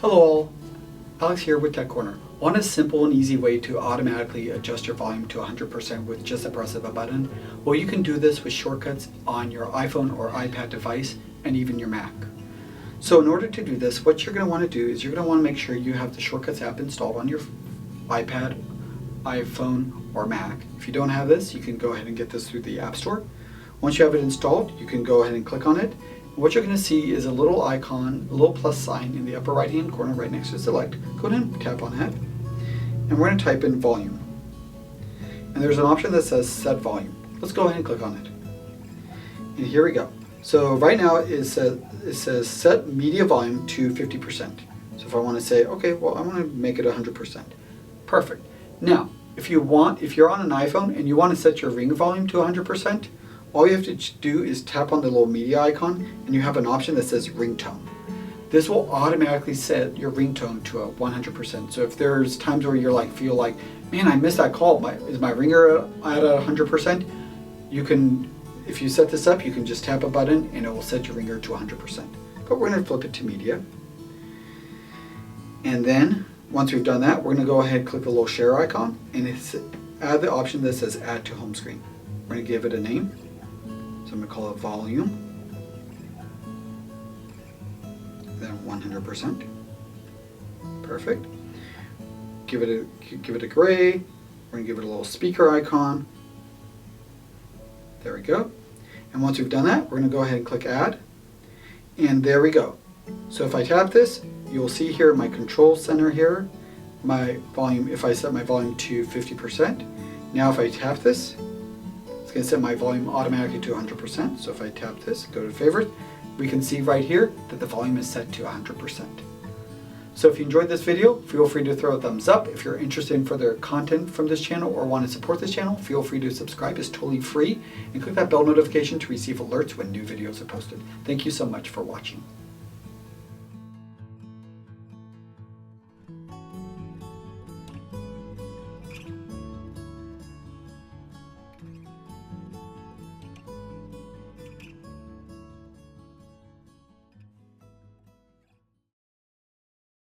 Hello all, Alex here with Tech Corner. Want a simple and easy way to automatically adjust your volume to 100% with just the press of a button? Well, you can do this with shortcuts on your iPhone or iPad device and even your Mac. So in order to do this, what you're going to want to do is you're going to want to make sure you have the Shortcuts app installed on your iPad, iPhone, or Mac. If you don't have this, you can go ahead and get this through the App Store. Once you have it installed, you can go ahead and click on it. What you're going to see is a little icon, a little plus sign in the upper right hand corner right next to select. Go ahead and tap on that. And we're going to type in volume. And there's an option that says set volume. Let's go ahead and click on it. And here we go. So right now it says set media volume to 50%. So if I want to say, okay, well I want to make it 100%. Perfect. Now, if you're on an iPhone and you want to set your ring volume to 100%, all you have to do is tap on the little media icon and you have an option that says ringtone. This will automatically set your ringtone to a 100%. So if there's times where you're feel like, man, I missed that call. Is my ringer at 100%? You can, if you set this up, you can just tap a button and it will set your ringer to 100%. But we're going to flip it to media. And then once we've done that, we're going to go ahead and click the little share icon and add the option that says add to home screen. We're going to give it a name. So I'm going to call it volume, then 100%. Perfect. Give it a gray. We're going to give it a little speaker icon. There we go. And once we've done that, we're going to go ahead and click add. And there we go. So if I tap this, you'll see here my control center here, my volume, if I set my volume to 50%. Now if I tap this, it's going to set my volume automatically to 100%. So if I tap this, go to favorite, we can see right here that the volume is set to 100%. So if you enjoyed this video, feel free to throw a thumbs up. If you're interested in further content from this channel or want to support this channel, feel free to subscribe. It's totally free. And click that bell notification to receive alerts when new videos are posted. Thank you so much for watching.